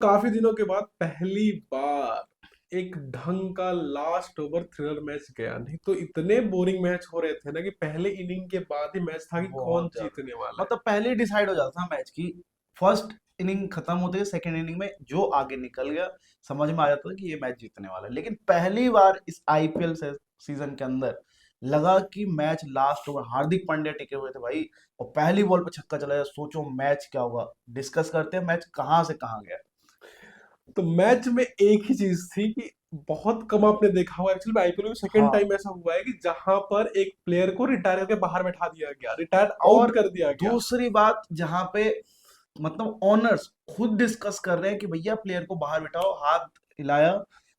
काफी दिनों के बाद पहली बार एक ढंग का लास्ट ओवर थ्रिलर मैच गया। नहीं तो इतने बोरिंग मैच हो रहे थे ना कि पहले इनिंग के बाद ही मैच था कि कौन बहुत ज्यादा। जीतने वाला है। मतलब पहले ही डिसाइड हो जाता था मैच की। फर्स्ट इनिंग खत्म होते ही सेकंड इनिंग में जो आगे निकल गया समझ में आ जाता था कि ये मैच जीतने वाला है। लेकिन पहली बार इस आईपीएल से सीजन के अंदर लगा कि match last over, Hardik Pandya टिके हुए थे भाई, और पहली बॉल पे छक्का चला जाए, सोचो मैच क्या होगा। डिस्कस करते हैं मैच कहाँ से कहाँ गया। तो मैच में एक ही चीज थी कि बहुत कम आपने देखा होगा, एक्चुअली में आईपीएल में सेकंड हाँ। टाइम ऐसा हुआ है कि जहां पर एक प्लेयर को रिटायर करके बाहर बैठा दिया गया, रिटायर आउट और कर दिया गया। दूसरी बात जहां पे मतलब ओनर्स खुद डिस्कस कर रहे हैं कि भैया प्लेयर को बाहर बिठाओ, हाथ हिलाया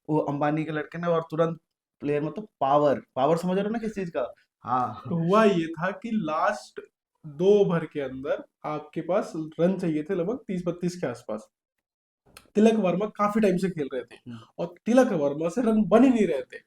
वो अंबानी के लड़के ने और तुरंत प्लेयर, मतलब पावर पावर समझ रहे हो ना किस चीज का। हाँ। तो हुआ ये था कि लास्ट 2 ओवर के अंदर आपके पास रन चाहिए थे लगभग 30-32 के आसपास। तिलक वर्मा काफी टाइम से खेल रहे थे हम्म। और तिलक वर्मा से रन बन ही नहीं रहे थे।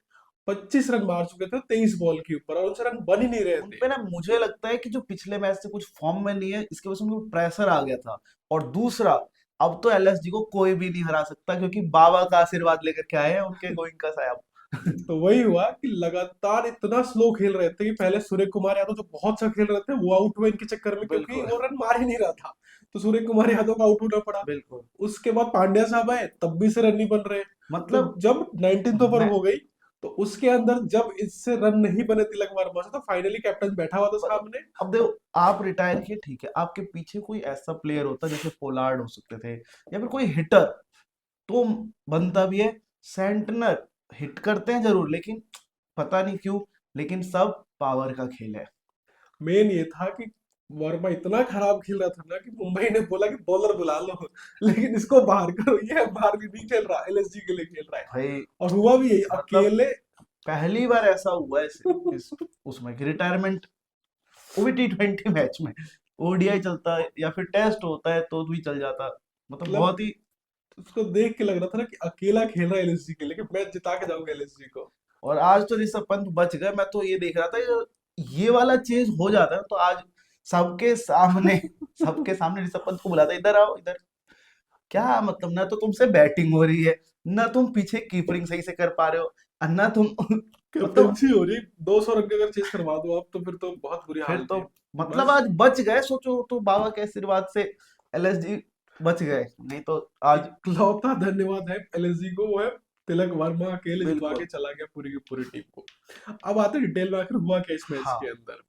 25 रन मार चुके थे 23 बॉल के ऊपर और उनसे रन बन ही नहीं रहे उन थे। पे ना मुझे लगता है कि जो पिछले मैच से कुछ फॉर्म में नहीं है, इसके वजह से उनको प्रेशर आ गया था। और दूसरा, अब तो एलएसजी को कोई भी नहीं हरा सकता क्योंकि बाबा का आशीर्वाद लेकर के आए हैं उनके गोइंग का साहब। तो वही हुआ कि लगातार इतना स्लो खेल रहे थे कि पहले सूर्य कुमार यादव जो बहुत अच्छा खेल रहे थे वो आउट हुए इनके चक्कर में, क्योंकि बिल्कुल। वो रन मार ही नहीं रहा था। तो सूर्य कुमार यादव का आउट होना पड़ा। बिल्कुल। उसके बाद पांड्या साहब आए, तब भी से रन नहीं बन रहे। तो मतलब जब 19th ओवर मैं हो गई, तो उसके अंदर जब इससे रन नहीं बने तिलक वर्मा से, तो फाइनली कैप्टन बैठा हुआ था मतलब सामने। अब देखो, आप रिटायर किए ठीक है, आपके पीछे कोई ऐसा प्लेयर होता जैसे पोलार्ड हो सकते थे या फिर कोई हिटर, तो बनता भी है। सेंटनर हिट करते हैं जरूर, लेकिन पता नहीं क्यों, लेकिन सब पावर का खेल है। मेन ये था कि वर्मा इतना खराब खेल रहा था ना कि मुंबई ने बोला कि बॉलर बुला लो, लेकिन इसको बाहर करो, ये बाहर भी नहीं खेल रहा, एलएसजी के लिए खेल रहा है। भाई और हुआ भी यही मतलब अकेले। पहली बार ऐसा हुआ है इस उसमें कि रिटायरमेंट, वो भी टी20 मैच में। ओडीआई चलता है या फिर टेस्ट होता है तो भी चल जाता। मतलब मतलब बहुत ही। उसको देख के लग रहा था ना कि अकेला खेल रहा है एलएसजी के लिए, कि मैच जिता के जाऊंगा एलएसजी को। और आज तो ऋषभ पंत बच गए। मैं तो ये देख रहा था ये वाला चेंज हो जाता है तो आज सबके सामने सबके सामने ऋषभ पंत को बुलाता है, इधर आओ इधर। क्या मतलब, ना तो तुमसे बैटिंग हो रही है, ना तुम पीछे कीपरिंग सही से कर पा रहे हो, और ना तुम मतलब कैप्टेंसी हो रही, 200 रन का अगर चेस करवा दो आप तो फिर तो बहुत बुरी फिर हाल तो थी। मतलब बस आज बच गए। सोचो तो बाबा के आशीर्वाद से एलएसजी बच गए, नहीं तो आज। इकलौता धन्यवाद है एलएसजी को, वो है तिलक वर्मा, अकेले जितवा के बिल्कुल। चला गया पूरी की पूरी टीम को। अब आते हैं डिटेल में आखिर हुआ क्या इस मैच के हाँ। अंदर।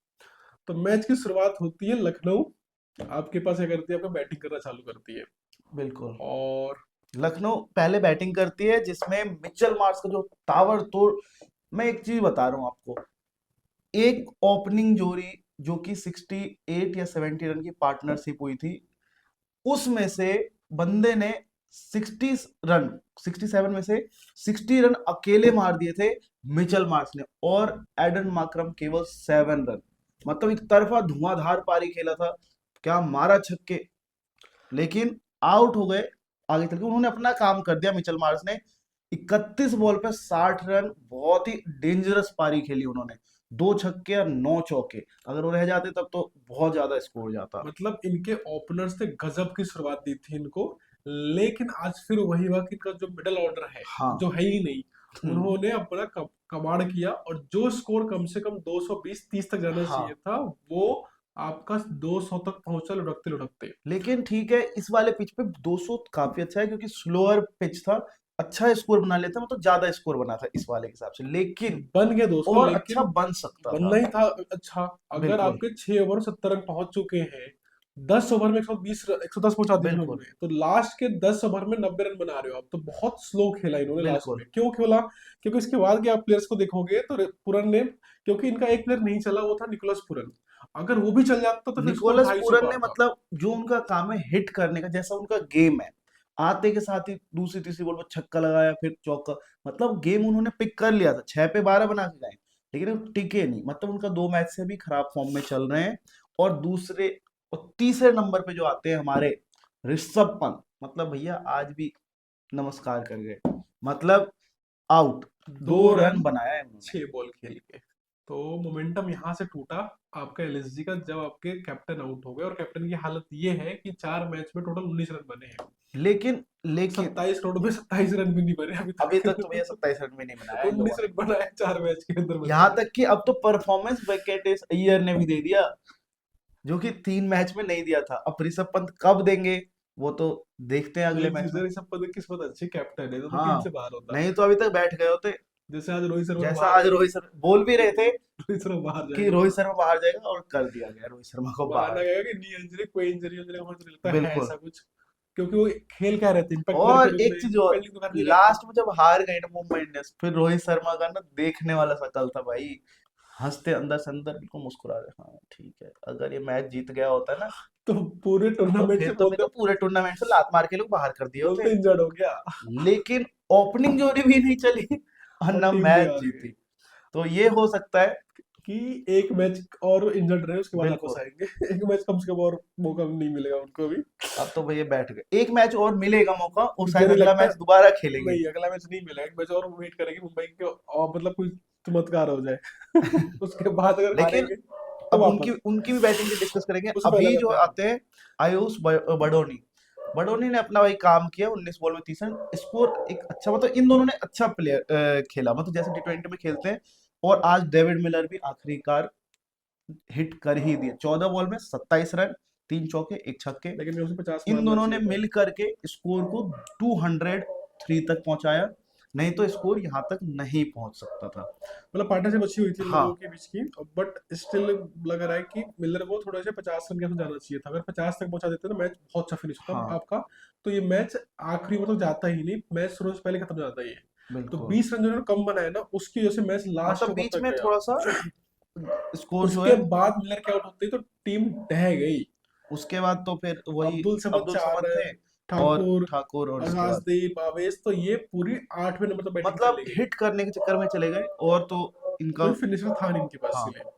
तो मैच की शुरुआत होती है लखनऊ, आपके पास क्या करती है, आपका बैटिंग करना चालू करती है। बिल्कुल। और लखनऊ पहले बैटिंग करती है जिसमें मिचेल मार्श का जो ताबड़तोड़। मैं एक चीज बता रहा हूँ आपको, एक ओपनिंग जोड़ी जो कि 68 या 70 रन की पार्टनरशिप हुई थी, उसमें से बंदे ने 60 रन, 67 में से 60 रन अकेले मार दिए थे मिचेल मार्श ने, और एडन मार्करम केवल 7 रन। मतलब एक तरफा धुआंधार पारी खेला था, क्या मारा छक्के, लेकिन आउट हो गए। आगे चल के उन्होंने अपना काम कर दिया मिचेल मार्श ने। 31 बॉल पे 60 रन, बहुत ही डेंजरस पारी खेली उन्होंने। 2 छक्के और 9 चौके, अगर वो रह जाते तब तो बहुत ज्यादा स्कोर जाता। मतलब इनके ओपनर्स ने गजब की शुरुआत दी थी इनको। लेकिन आज फिर वही हुआ कि इनका जो मिडल ऑर्डर है, हाँ। जो है ही नहीं, हम्म। उन्होंने अपना कमाल किया। और जो स्कोर कम से कम 220-30 तक जाना हाँ। चाहिए था, वो आपका 200 तक पहुंचा लुढ़कते लुढ़कते। लेकिन ठीक है, इस वाले पिच पे 200 काफी अच्छा है क्योंकि स्लोअर पिच था। अच्छा स्कोर बना लेता, मतलब ज्यादा स्कोर बना था इस वाले के हिसाब से, लेकिन बन गए 200, और अच्छा लेकिन बन सकता था। बनना ही था। अच्छा, अगर बिल्कुल। आपके 6 ओवर 70 रन पहुंच चुके हैं, 10 ओवर में 120 110 पहुंचा दिए बिल्कुल। उन्होंने, तो लास्ट के 10 ओवर में 90 रन बना रहे हो आप, तो बहुत स्लो खेला इन्होंने लास्ट बिल्कुल। में। क्यों खेला? क्योंकि इसके बाद के आप प्लेयर्स को देखोगे तो पुरन ने, क्योंकि इनका एक प्लेयर नहीं चला, वो था निकोलस पुरन। अगर वो भी चल जाता तो फिर स्कोर निकोलस 250 पूरन का ने, आता। मतलब जो उनका काम है हिट करने का, जैसा उनका गेम है, आते के साथ ही दूसरी तीसरी बॉल पर छक्का लगाया फिर चौका। मतलब गेम उन्होंने पिक कर लिया था, 6 पे 12 बना के गए, लेकिन वो टिके नहीं। मतलब उनका 2 मैच से भी खराब फॉर्म में चल रहे हैं। और दूसरे और तीसरे नंबर पे जो आते हैं हमारे ऋषभ पंत, मतलब भैया आज भी नमस्कार कर गए। मतलब आउट, दो 2 रन रन बनाया है उन्होंने। 6 बॉल खेल के। तो मोमेंटम यहाँ से टूटा आपका एलएसजी का, जब आपके कैप्टन आउट हो गए, और कैप्टन की हालत ये है कि 4 मैच में टोटल 19 रन बने हैं। लेकिन लेकिन 27 करोड़ में 27 रन भी नहीं बने अभी अभी तक तो भैया तक। 27 रन भी नहीं बनाया इन लोगों 19 ने। रन बनाए 4 मैच के अंदर बंदे यहाँ ने। तक कि अब तो परफॉर्मेंस विकेट इस अय्यर ने भी दे दिया, जो कि 3 मैच में नहीं दिया था। अब ऋषभ पंत कब देंगे वो तो देखते हैं अगले एक मैच चीज में। है, ऋषभ पंत किस्मत अच्छी, कैप्टन है तो टीम हाँ, से बाहर होता। नहीं तो अभी तक बैठ गए होते। जैसे आज रोहित शर्मा जैसा बाहर आज है कि रोहित शर्मा बोल भी रहे थे रोहित शर्मा बाहर कि जाएगा, रोहित शर्मा बाहर जाएगा, और कर दिया गया रोहित शर्मा को बहाना बाहर। गया कि नी इंजरी, कोई इंजरी इंजरी मुझे तो लगता है बिल्कुल। ऐसा कुछ, क्योंकि वो खेल क्या रहे थे, इम्पैक्ट प्लेयर के और रूप एक में, चीज और, फील्डिंग तो कर नहीं रहे थे। लास्ट में जब हार गई ना मुंबई इंडियंस, फिर रोहित शर्मा का ना देखने वाला शकल था भाई, हंसते अंदर से अंदर बिल्कुल मुस्कुरा रहे, हाँ ठीक है, अगर ये मैच जीत गया होता ना तो पूरे तो टूर्नामेंट से फिर तो मेरे बोलते को पूरे टूर्नामेंट से लात मार के लोग बाहर कर दिए होते। बोलते इंजर्ड हो गया, लेकिन ओपनिंग जोड़ी भी नहीं चली और और ना टीम भी मैच हार गई। जीती, तो ये हो सकता है। कि एक मैच और इंजर्ड रहे उसके बाद वापस बिल्कुल। आएंगे। एक मैच कम से कम और मौका नहीं मिलेगा उनको भी। अब तो भैया बैठ गए, एक मैच और मिलेगा मौका, और मुझे शायद नहीं अगला लगता, मैच दोबारा खेलेंगे। नहीं अगला मैच नहीं मिलेगा, एक मैच और वेट करेंगे मुंबई के, और मतलब कोई चमत्कार हो जाए। उसके बाद अगर लेकिन हारेंगे तो अब उनकी वापस, उनकी भी बैटिंग की डिस्कस करेंगे। उससे पहले अभी जो जाते हैं। आते हैं आयुष बडोनी, बडोनी ने अपना भाई काम किया, 19 बॉल में 30 रन स्कोर, एक अच्छा, मतलब इन दोनों ने अच्छा प्लेयर खेला, मतलब जैसे टी20 में खेलते हैं। और आज डेविड मिलर भी आखिरकार हिट कर ही दिए, 14 बॉल में 27 रन, 3 चौके 1 छक्के। लेकिन उसे 50 इन मारना दोनों ने चाहिए था। मिल करके स्कोर को 203 तक पहुंचाया, नहीं तो स्कोर यहाँ तक नहीं पहुंच सकता था। मतलब पार्टनरशिप अच्छी हुई थी इन हाँ। लोगों के बीच की, बट स्टिल लग रहा है कि मिलर को थोड़ा सा 50 रन के साथ जाना चाहिए था। अगर 50 तक पहुंचा देते तो मैच बहुत अच्छा फिनिश होता हाँ। आपका। तो ये मैच आखिरी में तो जाता ही नहीं, मैच शुरू से पहले खत्म हो जाता ही है। तो बिल्कुल। 20 रन जो उन्होंने कम बनाए ना, उसकी वजह से मैच लास्ट मतलब ओवर बीच तक में गया। थोड़ा सा स्कोर जो उसके है, बाद मिलर के आउट होते ही तो टीम ढह गई। उसके बाद तो फिर वही अब्दुल समद अब्दुल 4 समद थे, रन, और ठाकुर, ठाकुर, और इसके बाद आकाशदीप, आवेश, तो ये पूरी 8वें नंबर तक बैटिंग मतलब चली गई। हिट करने के चक्कर में चले गए, और तो इनका। कोई फिनिशर था नहीं इनके पास हाँ। इसलिए।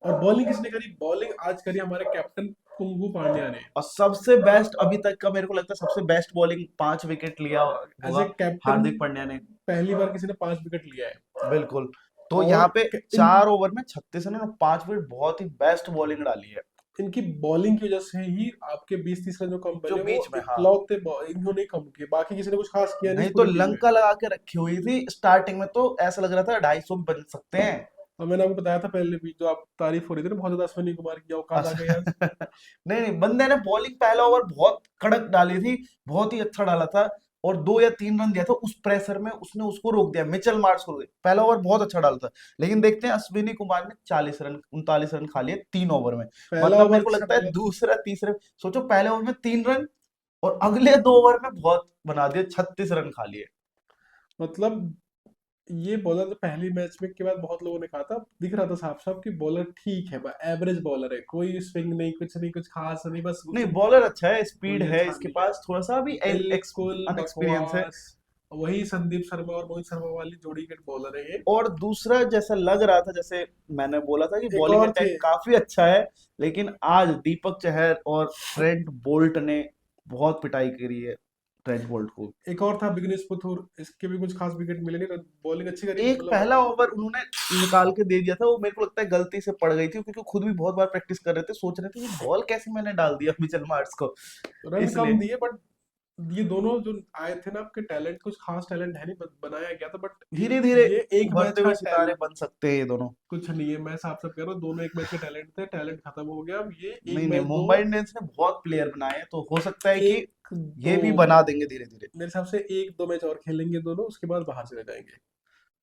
और बॉलिंग किसने करी? बॉलिंग आज करी हमारे कैप्टन कुंगू पांड्या ने। और सबसे बेस्ट अभी तक का मेरे को लगता है, सबसे बेस्ट बॉलिंग, 5 विकेट लिया एज ए होगा कैप्टन हार्दिक पांड्या ने। पहली बार किसी ने 5 विकेट लिया है। बिल्कुल। तो यहाँ और पे इन 4 ओवर में 36 रन और 5 विकेट, बहुत ही बेस्ट बॉलिंग डाली है। इनकी बॉलिंग की वजह से ही आपके 20-30 रन जो कम जो बने, वो बीच में, हाँ, इकलौते इन्होंने ही कम किए, बाकी किसी ने कुछ खास किया नहीं नहीं इस तो पूरी टीम में। लंका लगा के रखी हुई थी स्टार्टिंग में, तो ऐसा लग रहा था 250 भी बन सकते हैं। और मैंने आपको बताया था पहले भी, जो आप तारीफ हो रही थी ना बहुत ज्यादा, अश्विनी कुमार की औकात आ गई आज। नहीं नहीं, बंदे ने बॉलिंग पहला ओवर बहुत कड़क डाली थी, बहुत ही अच्छा डाला था, और 2 या 3 रन दिया था, उस प्रेशर में उसने उसको रोक दिया, मिचेल मार्श को रोक दिया। पहला ओवर बहुत अच्छा डाला था, लेकिन देखते हैं अश्विनी कुमार ने 40 रन 39 रन खा लिए 3 ओवर में। पहला मतलब ओवर मेरे को अच्छा लगता है डाला था। दूसरा तीसरे, सोचो पहले ओवर में 3 रन, और अगले 2 ओवर में बहुत बना दिए, 36 रन खा लिए। मतलब ये बॉलर तो पहली मैच में के बाद बहुत लोगों ने कहा था, दिख रहा था साफ साफ कि बॉलर ठीक है, एवरेज बॉलर है, कोई स्विंग नहीं, कुछ नहीं, कुछ खास नहीं, बस नहीं, बॉलर अच्छा है, स्पीड कोई है अच्छा इसके नहीं है। पास, थोड़ा सा अभी बिल्कुल अनएक्सपीरियंस है। बकवास। वही संदीप शर्मा और मोहित शर्मा वाली जोड़ी के बॉलर है ये। और दूसरा, जैसा लग रहा था, जैसे मैंने बोला था कि एक बॉलिंग और थे, अटैक काफी अच्छा है, लेकिन आज दीपक चहर और ट्रेंट बोल्ट ने बहुत पिटाई करी है ट्रेंट बोल्ट को। एक और था बिगनेश पुथुर, इसके भी कुछ खास विकेट मिले नहीं, बॉलिंग अच्छी करी एक मतलब। पहला ओवर उन्होंने निकाल के दे दिया था, वो मेरे को लगता है गलती से पड़ गई थी, क्योंकि खुद भी बहुत बार प्रैक्टिस कर रहे थे, सोच रहे थे ये बॉल कैसे मैंने डाल दिया मिचेल मार्श को, रन कम इसलिए। दिए, बट ये दोनों जो आए थे ना, आपके टैलेंट कुछ खास टैलेंट है नहीं, बनाया गया था, बट धीरे धीरे ये एक मैच उभरते का हुए सितारे टैलेंट बन सकते हैं ये दोनों। कुछ नहीं है। मैं साफ साफ कह रहा हूँ, दोनों एक मैच के टैलेंट थे, टैलेंट खत्म हो गया। अब ये एक नहीं नहीं, मैच दो, मुंबई इंडियंस ने बहुत प्लेयर बनाए हैं, तो हो सकता है कि एक ये दो भी बना देंगे धीरे धीरे। मेरे हिसाब से एक दो मैच और खेलेंगे दोनों, उसके बाद बाहर चले जाएंगे।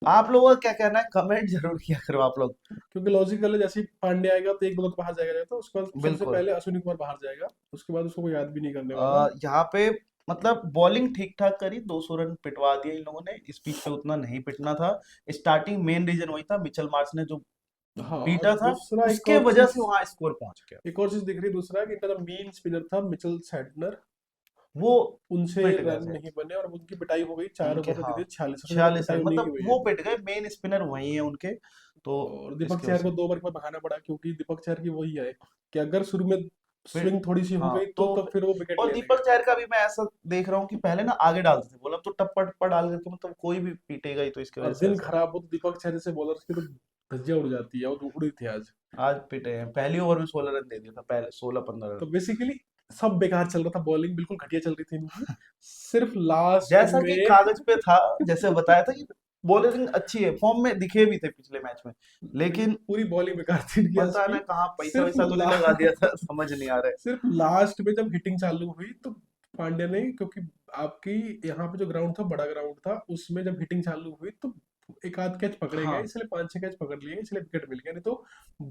आप लोगों का क्या कहना है, कमेंट जरूर किया करो आप लोग। क्योंकि लॉजिकल है, जैसे ही पांडे आएगा तो एक दो तो बाहर जाएगा, तो उसके बाद सबसे बिल्कुल। पहले अश्विनी कुमार बाहर जाएगा, उसके बाद उसको कोई याद भी नहीं करने वाला। यहाँ पे मतलब बॉलिंग ठीक ठाक करी, 200 रन पिटवा दिए इन लोगों ने, इस पिच पे उतना नहीं पिटना था। स्टार्टिंग मेन रीजन वही था, मिचेल मार्श ने जो हाँ, और पीटा था, दूसरा उसके वजह से वहां स्कोर पहुंच गया। एक और चीज दिख रही, दूसरा कि इनका जो मेन स्पिनर था मिचेल सैडनर, वो उनसे पिट गए रन थे नहीं बने, और उनकी पिटाई हो गई, चार उनके, ओवर में हाँ, दे दिए 46, सबसे ज्यादा 46 पिटाई रन, उन्हीं की मतलब हुई है। वो पिट गए, मेन स्पिनर वही है उनके, तो और दीपक इसकी वजह चहर को से 2 ओवर के बाद भगाना पड़ा, क्योंकि दीपक चहर की वही है कि अगर शुरू में फिर, स्विंग थोड़ी सी हो हाँ, गई तो तो फिर वो विकेट और ले दीपक लेगा। चहर का भी मैं ऐसा देख रहा हूँ कि पहले ना आगे डालते थे, बोला अब तो टप्पा टप्पा डाल करके, मतलब कोई भी पीटेगा ही, तो इसकी वजह और से दिन ऐसा। खराब हो तो दीपक चहर जैसे बॉलर की तो धज्जियां उड़ जाती है, और तो उड़ी थी आज। आज पिटे हैं, पहली ओवर में 16 रन दे दिया था, पहले 16-15 रन। तो बेसिकली सब बेकार चल रहा था, बॉलिंग बिल्कुल घटिया चल रही थी इनकी, सिर्फ लास्ट जैसा कि में कागज पे था, जैसे बताया था कि बॉलिंग अच्छी है, फॉर्म में दिखे भी थे पिछले मैच में, लेकिन पूरी बॉलिंग बेकार थी इनकी आज पता की। ना कहाँ पैसा सिर्फ वैसा तो नहीं लगा दिया था, समझ नहीं आ रहा है। सिर्फ लास्ट में जब हिटिंग चालू हुई तो पांड्या ने, क्योंकि आपकी यहाँ पे जो ग्राउंड था बड़ा ग्राउंड था, उसमें जब हिटिंग चालू हुई तो एक आध कैच पकड़े गए, हाँ, इसलिए 5-6 कैच पकड़ लिए, इसलिए विकेट मिल गया। नहीं तो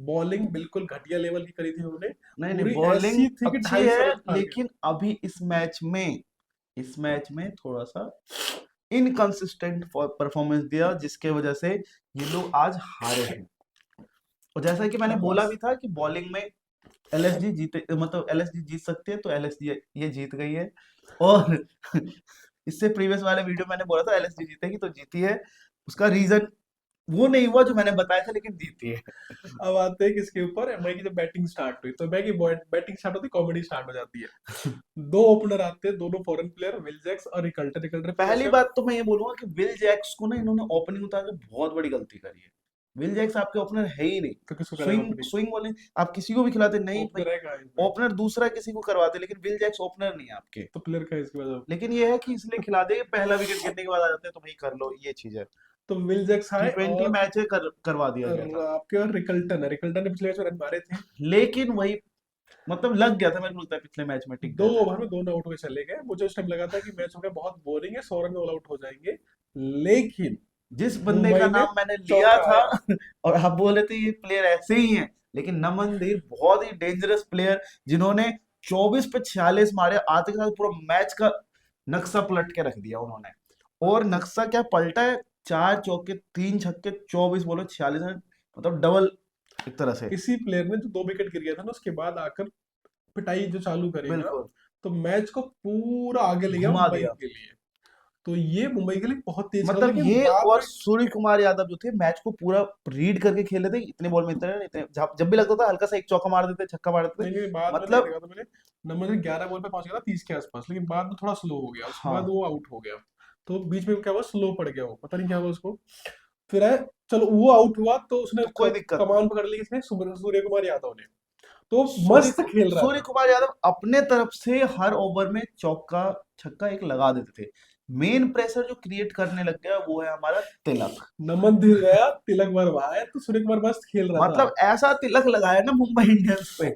बॉलिंग बिल्कुल घटिया लेवल की करी थी उन्होंने, नहीं नहीं, पूरी बॉलिंग ऐसी थी कि अच्छी 250 है, रन खा गए। लेकिन अभी इस मैच में थोड़ा सा इनकंसिस्टेंट परफॉर्मेंस दिया, जिसके वजह से ये लोग आज हारे हैं। और जैसा कि मैंने बोला शाबाश। भी था कि बॉलिंग में एलएसजी जीते, मतलब एलएसजी जीत सकती है, तो एलएसजी ये जीत गई है। और इससे प्रीवियस वाले वीडियो मैंने बोला था एलएसजी जीतेगी, तो जीती है। उसका रीजन वो नहीं हुआ जो मैंने बताया था, लेकिन जीती है। अब आते हैं किसके ऊपर, एमआई की जब बैटिंग स्टार्ट हुई तो एमआई की बैटिंग स्टार्ट होती, कॉमेडी स्टार्ट हो जाती है। दो ओपनर आते हैं, दोनों फॉरेन प्लेयर, विल जैक्स और रिकल्टर। रिकल्टर फिर पहली ऐसे बात तो मैं ये बोलूंगा कि विल जैक्स को ना इन्होंने ओपनिंग उतार के बहुत बड़ी गलती करी है। विल जैक्स आपके ओपनर है ही नहीं। तो किसको करेगा स्विंग ओपनिंग, स्विंग बॉलिंग आप किसी को भी खिलाते नहीं भाई, ओपनर है कहाँ इसमें, ओपनर दूसरा किसी को करवाते, लेकिन विल जैक्स ओपनर नहीं है आपके। तो प्लेयर का है इसके बाद। लेकिन ये है कि इसलिए खिला दे, पहला विकेट गिरने के बाद आ जाते हैं तो भाई कर लो, ये चीज है। तो विल जैक्स टी आए ट्वेंटी और मैच है, करवा दिया गया था। आपके और रिकल्टन है, रिकल्टन ने पिछले मैच में रन मारे थे। लेकिन वही, मतलब लग गया था, मेरे को लगता है पिछले मैच में टिक दो गए थे। ओवर में दोनों आउट होकर चले गए, मुझे उस टाइम लगा था कि मैच हो गया बहुत बोरिंग है, 100 रन में ऑल आउट हो जाएंगे। लेकिन जिस बंदे का मुंबई ने नाम मैंने लिया था चौंकाया। और आप बोले थे ये प्लेयर ऐसे ही हैं, लेकिन नमन धीर बहुत ही डेंजरस प्लेयर, जिन्होंने 24 पे 46 मारे, आते के साथ पूरा मैच का नक्शा पलट के रख दिया उन्होंने। और नक्शा क्या पलटा है, 4 चौके 3 छक्के, 24 बॉलों 46 रन, मतलब डबल एक तरह से। किसी प्लेयर ने जो 2 विकेट गिर गया था ना, उसके बाद आकर पिटाई जो चालू करी ना, बिल्कुल तो मैच को पूरा आगे ले गया घुमा मुंबई दिया। के लिए। तो ये मुंबई के लिए बहुत तेज खबर, मतलब लेकिन ये बाद और में सूर्य कुमार यादव जो थे, मैच को पूरा रीड करके खेले थे, इतने बॉल में इतने इतने, जब भी लगता था हल्का सा एक चौका मार देते, छक्का मार देते। नहीं नहीं, बाद में नहीं मतलब देखा था मैंने। नंबर 11 बॉल पे पहुंच गया था 30 के आसपास, लेकिन बाद में थोड़ा स्लो हो गया, उसके बाद हाँ, वो आउट हो गया। तो बीच में क्या हुआ, स्लो पड़ गया, वो पता नहीं क्या हुआ उसको। फिर है, चलो वो आउट हुआ तो उसने तो कोई दिक्कत नहीं। कमान पकड़ ली किसने, सूर्य कुमार यादव ने। तो सूर्य मस्त खेल रहा सूर्य था। कुमार यादव अपने तरफ से हर ओवर में चौका छक्का एक लगा देते थे। मेन प्रेशर जो क्रिएट करने लग गया वो है हमारा तिलक। नमन दिल गया, तिलक बरवाया, तो सूर्य कुमार मस्त खेल रहा था। मतलब ऐसा तिलक लगाया ना मुंबई इंडियंस पे,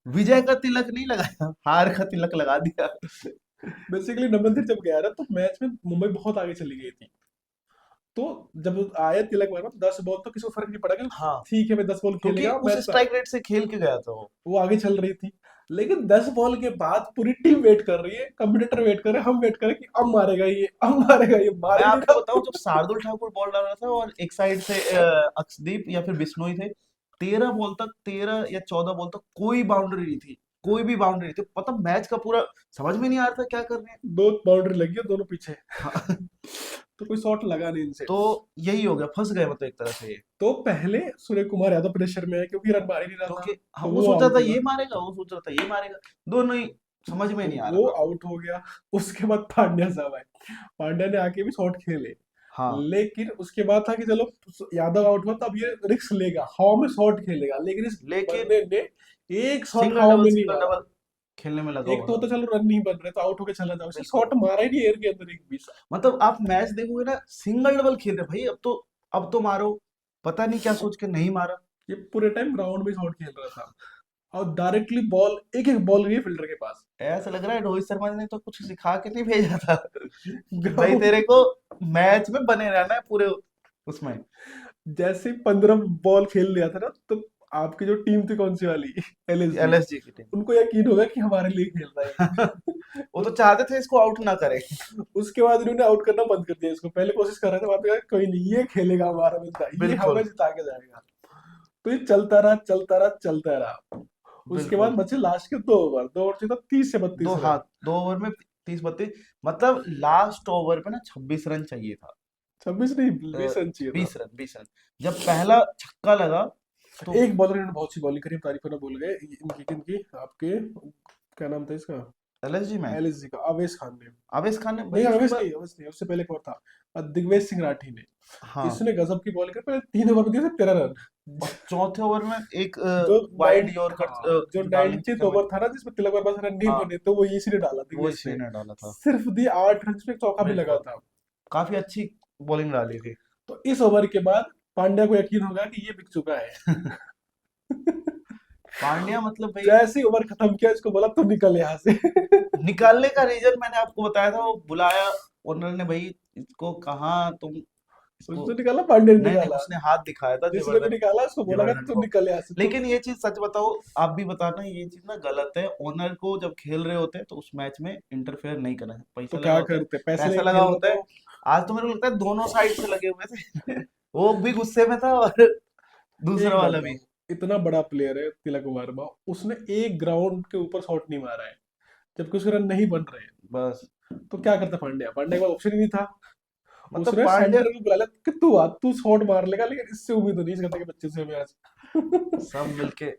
विजय का तिलक नहीं लगाया, हार का तिलक लगा दिया। बेसिकली नमन दिल जब गया ना, तो मैच में मुंबई बहुत आगे चली गई थी। तो जब आया तिलक वर्मा, 10 बॉल तो किसी को फर्क नहीं पड़ा कि हाँ, ठीक है भाई 10 बॉल क्योंकि खेलेगा उस मैच, स्ट्राइक रेट से खेल के गया था वो। वो आगे चल रही थी। लेकिन 10 बॉल के बाद पूरी टीम वेट कर रही है, कमेंटेटर वेट कर रहे हैं, हम वेट कर रहे हैं कि अब मारेगा ये, अब मारेगा ये, मार मैं ही नहीं आपको बताऊं, जब रहा। शार्दुल ठाकुर बॉल डाल रहा था और एक साइड से अक्षदीप या फिर बिश्नोई थे, 13 बॉल तक, 13 या 14 बॉल तक कोई बाउंड्री नहीं थी, कोई भी बाउंड्री नहीं थी। पता मैच का पूरा समझ में नहीं आ रहा था क्या कर रहे हैं। दो बाउंड्री लगी है दोनों पीछे। हाँ, तो कोई शॉट लगा नहीं इनसे। तो यही हो गया, फंस गए मतलब एक तरह से ये। तो पहले सूर्य कुमार यादव प्रेशर में है, क्योंकि रन मार ही नहीं रहा था। क्योंकि हाँ, तो वो वो सोच रहा आउट था हुआ, ये मारेगा, वो सोच रहा था ये मारेगा, दोनों ही समझ में तो नहीं आ रहा वो था। आउट हो गया। उसके बाद पांड्या साहब आए, पांड्या ने आके भी शॉट खेले। हाँ, लेकिन उसके बाद था कि चलो यादव आउट हुआ, तब ये रिस्क लेगा, हवा में शॉट खेलेगा, लेकिन इस लेकिन बंदे ने एक शॉट सिंगल हवा डबल में नहीं सिंगल मारा। डबल खेलने में लगा एक हुआ तो था। होता चलो रन नहीं बन रहे तो आउट होके चला जाओ, इसने बिल्कुल, शॉट मारा ही नहीं एयर के अंदर एक भी। मतलब आप मैच देखोगे ना, सिंगल डबल खेल रहे भाई, अब तो मारो, पता नहीं क्या सोच के नहीं मारा। ये पूरे टाइम ग्राउंड में शॉट खेल रहा था, और डायरेक्टली बॉल, एक एक बॉल गई है फील्डर के पास। ऐसा लग रहा है रोहित शर्मा ने तो कुछ सिखा के नहीं भेजा था कि भाई ग्राउंड, तेरे को मैच में बने रहना है पूरे उसमें। जैसे 15 बॉल खेल लिया था ना, तो आपकी जो टीम थी कौन सी वाली, एलएसजी, एलएसजी की टीम। उनको यकीन होगा कि हमारे लिए खेल रहा है वो तो चाहते थे इसको आउट ना करे। उसके बाद इन्होंने आउट करना बंद कर दिया इसको, पहले कोशिश कर रहे थे, बाद में कहा, कोई नहीं ये खेलेगा हमारा बंदा, ये बिल्कुल हमें जिता के जाएगा। तो ये चलता रहा चलता रहा चलता रहा। उसके बाद बिल्कुल। बचे लास्ट के 2 ओवर, 2 ओवर चाहिए था 30 से 32 रन। 2 ओवर में 30-32, मतलब लास्ट ओवर पे ना 26 रन चाहिए था। 26 नहीं, 20 रन चाहिए था। 20 रन जब पहला छक्का लगा तो एक बॉलर ने बहुत सी बॉलिंग करी, तारीफ करना भूल गए, इनकी इनकी आपके क्या नाम था इसका, एलएसजी में एलएसजी का आवेश खान ने। आवेश खान ने नहीं, भाई उस पर। आवेश नहीं, उससे पहले एक और था, दिग्वेश सिंह राठी ने। हाँ, इसने गजब की बॉलिंग कर, पहले 3 ओवर में दिए थे 13 रन। और चौथे ओवर में एक जो वाइड नाइन यॉर्कर हाँ, जो जो डालने के 90th चक्कर में, ओवर था ना, जिसमें तिलक वर्मा से रन नहीं हाँ बने, तो वो इसी ने डाला, वो दिग्वेश इसी ने। ने डाला था। सिर्फ दिए 8 रन में, एक चौका भी लगा बिल्कुल, था। काफी अच्छी बॉलिंग डाली थी। तो इस ओवर के बाद पांड्या को यकीन होगा कि ये बिक चुका है। पांड्या मतलब भाई जैसे ही ओवर खत्म किया, इसको बोला तुम निकल यहाँ से। निकालने का रीजन मैंने आपको बताया था, वो बुलाया ओनर ने भाई, इसको कहाँ तुम इसको। उसने निकाला, पांड्या ने नहीं नहीं, निकाला। उसने हाथ दिखाया था जिसने भी जबरदस्त, निकाला उसको बोला कि जबरदस्त तुम को। निकल यहाँ से तुम। लेकिन ये चीज सच बताओ, आप भी बताना, ये चीज ना गलत है। ओनर को जब खेल रहे होते हैं तो उस मैच में इंटरफेयर नहीं करना है, तो पैसा लगा क्या होता है। करते, पैसे पैसा लेके लगा खेल रहे होता है। तो। आज तो मेरे को लगता है दोनों साइड से लगे हुए थे। वो भी गुस्से में था और दूसरा एक बात वाला भी। बताओ, इतना बड़ा प्लेयर है तिलक वर्मा, उसने एक ग्राउंड के ऊपर शॉट नहीं मारा है, जबकि उसके रन नहीं बन रहे बस हैं। तो क्या करता पांड्या, पांड्या के पास ऑप्शन ही नहीं था। मतलब उसने पांड्या सेंटर को बुला लिया कि तू आ, तू शॉट मार लेगा, लेकिन इससे उम्मीद तो नहीं इस करता के बच्चे से हमें आज। सब मिलके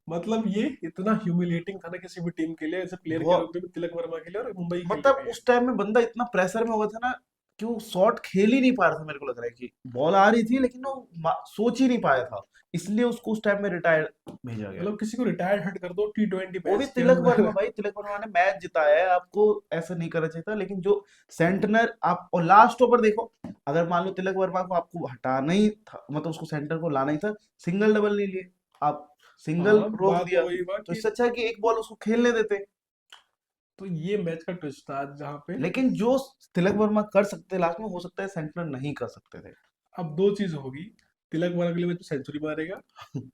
मतलब ये इतना ह्यूमिलेटिंग था ना किसी भी टीम के लिए, ऐसे प्लेयर के रूप बहुत, में भी, तिलक वर्मा के लिए और मुंबई के लिए मतलब भी। उस टाइम में बंदा इतना प्रेशर में हो गया था ना कि वो शॉट खेल ही नहीं पा रहा था। मेरे को लग रहा है कि बॉल आ रही थी लेकिन वो सोच ही नहीं पाया था, इसलिए उसको उस टाइम में रिटायर भेजा गया। मतलब किसी को रिटायर्ड हट कर दो T20 वो भी मैच के तिलक वर्मा अंदर। भाई, तिलक वर्मा ने मैच जिताया है, आपको ऐसा नहीं करना चाहिए था। लेकिन जो सेंटनर आप, और लास्ट ओवर देखो, अगर मान लो तिलक वर्मा को आपको हटाना ही था, मतलब उसको सेंटर को लाना ही था, सिंगल डबल नहीं लिए आप, सिंगल हाँ, रोक बात दिया, वही हुआ तो कि, इससे अच्छा है कि एक बॉल उसको खेलने देते। तो ये मैच का ट्विस्ट था आज, जहाँ पे लेकिन जो तिलक वर्मा कर सकते लास्ट में, हो सकता है सेंटनर नहीं कर सकते थे। अब दो चीज होगी, तिलक वर्मा अगले मैच में सेंचुरी मारेगा,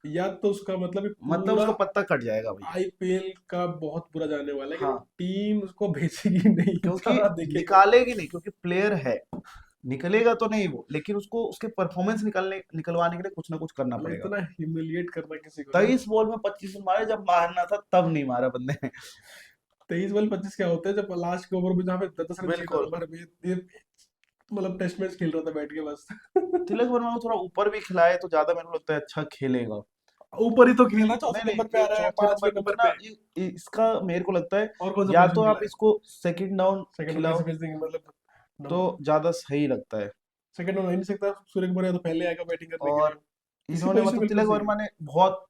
या तो उसका मतलब ये मतलब पूरा उसका पत्ता कट जाएगा भैया। आईपीएल का बहुत बुरा जाने वाला है, कि वो हाँ, टीम उसको भेजेगी नहीं, क्योंकि जहाँ देखेगा। निकालेगी नहीं, क्योंकि प्लेयर है, निकलेगा तो नहीं वो, लेकिन उसको उसके परफॉर्मेंस निकलवाने के लिए कुछ ना कुछ करना मतलब पड़ेगा। इतना ह्यूमिलिएट करना किसी को ना। 23 बॉल में 25 रन मारे, जब मारना था तब नहीं मारा बंदे ने। 23 बॉल 25 क्या होते हैं, जब लास्ट के ओवर में जहाँ पे 10 रन चाहिए था बिल्कुल, ओवर में, ये मतलब टेस्ट मैच खेल रहा था बैठ के बस। तिलक वर्मा को थोड़ा ऊपर भी खिलाए तो ज्यादा मेरे को लगता है अच्छा खेलेगा। ऊपर ही तो खेल रहा है, नहीं चौथे नहीं, नंबर पे ये आ रहा है, चौथे नंबर 5वें पे तो नंबर ना, पे। इसका मेरे को लगता है और कौन सा या पोजीशन तो मिला आप है, इसको सेकंड डाउन सेकंड में खिलाओ कैसे भेज देंगे मतलब। तो ज्यादा सही लगता है। सेकंड में हो ही नहीं सकता, सूर्य कुमार यादव पहले आएगा बैटिंग करने के लिए। और इसी इन्होंने पोजीशन मतलब बिल्कुल तिलक सही है। वर्मा ने बहुत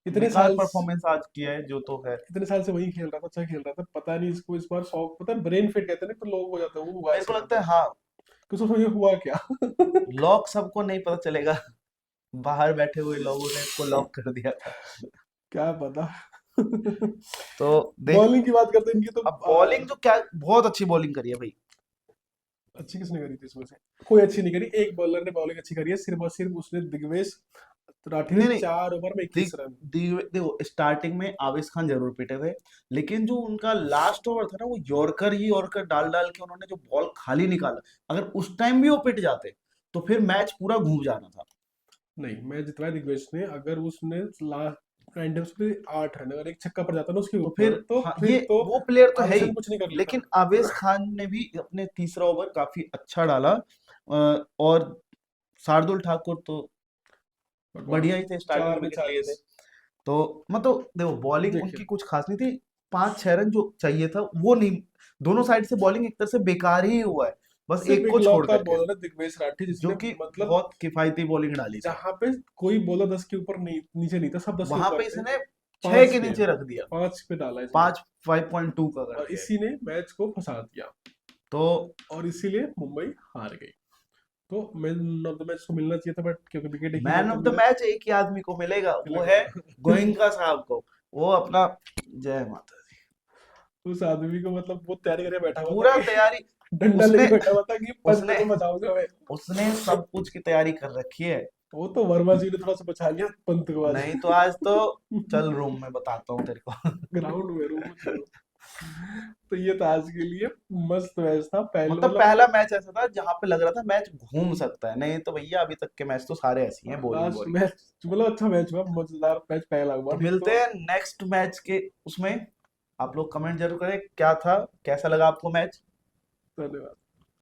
इतने बेकार साल परफॉर्मेंस आज किया है जो तो है। इतने साल से वही खेल रहा था, अच्छा खेल रहा था, पता नहीं इसको इस बार शौक, पता है ब्रेन फिट कहते हैं ना, तो लोग हो जाता है, वो हुआ है मेरे को इसे लगता है मतलब, हाँ, कि उसको ये हुआ क्या। लॉक सबको नहीं पता चलेगा। बाहर बैठे हुए लोगों ने इसको लॉक कर दिया था। क्या पता। तो देख, बॉलिंग की बात करते हैं इनकी तो, अब बॉलिंग तो क्या बहुत अच्छी बॉलिंग करी है भाई। अच्छी किसने करी थी इसमें से? कोई अच्छी नहीं करी, एक बॉलर ने बॉलिंग अच्छी करी है, सिर्फ और सिर्फ उसने, दिग्वेश राठी ने नहीं नहीं, 4 ओवर में 21 रन। देखो स्टार्टिंग में आवेश खान जरूर पीटे थे, लेकिन जो उनका लास्ट ओवर था ना, वो यॉर्कर ही यॉर्कर डाल डाल के उन्होंने जो बॉल खाली निकाला, अगर उस टाइम भी वो पिट जाते तो फिर मैच पूरा घूम जाना था। नहीं, मैच जितवाया दिग्वेश ने, अगर उसने लास्ट एंड पे 8 रन, अगर एक छक्का पड़ जाता ना उसके तो ऊपर, फिर तो हाँ, फिर ये तो वो प्लेयर तो है आवेश ही। खान कुछ नहीं कर लेता। लेकिन आवेश खान ने भी अपने तीसरा ओवर काफी अच्छा डाला, और शार्दुल ठाकुर तो बढ़िया बकवास, ही थे, स्टार्टिंग में 4 में विकेट लिए थे। 40। तो मतलब देखो, बॉलिंग देखिए, उनकी कुछ खास नहीं थी। 5-6 रन जो चाहिए था वो नहीं, दोनों साइड से बॉलिंग एक तरह से बेकार ही हुआ है, बस सिर्फ एक को छोड़ इकलौता करके, बॉलर है दिग्वेश राठी, जो जिसने कि मतलब बहुत किफायती बॉलिंग डाली थी। जहां पे कोई बॉलर 10 के ऊपर नहीं, नीचे नहीं था, सब 10 के वहां ऊपर पे थे। इसने 6 5 के पे, नीचे रख दिया, 5 पे डाला इसने, 5 5.2 का कर और दिया है। इसी ने मैच को फंसा दिया, तो और इसीलिए मुंबई हार गई। तो मैन ऑफ द मैच को मिलना चाहिए था, बट क्योंकि विकेट एक ही गया मैन तो ऑफ द मिला मैच एक ही आदमी को मिलेगा, वो तिलक है वर्मा। गोयनका साहब को। वो अपना, जय माता दी, उस आदमी को मतलब वो तैयारी करके बैठा हुआ था पूरा कि तैयारी, डंडा लेके उसने बैठा हुआ था कि पंत उसने को बचाऊंगा मैं। उसने सब कुछ की तैयारी कर रखी है। वो तो वर्मा जी ने थोड़ा सा बचा लिया पंत को आज। नहीं तो आज तो चल रूम में बताता हूँ तेरे को। ग्राउंड में, रूम में छोड़ो। तो ये था आज के लिए, मस्त मैच था पहले मतलब मतलब। पहला मैच ऐसा था जहां पे लग रहा था मैच घूम सकता है, नहीं तो भैया अभी तक के मैच तो सारे ऐसे ही हैं, बोरिंग लास्ट बोरिंग। मैच मतलब अच्छा मैच हुआ, मजेदार मैच पहला हुआ, तो नहीं मिलते तो। हैं नेक्स्ट मैच के उसमें। आप लोग कमेंट जरूर करें क्या था, कैसा लगा आपको मैच। धन्यवाद।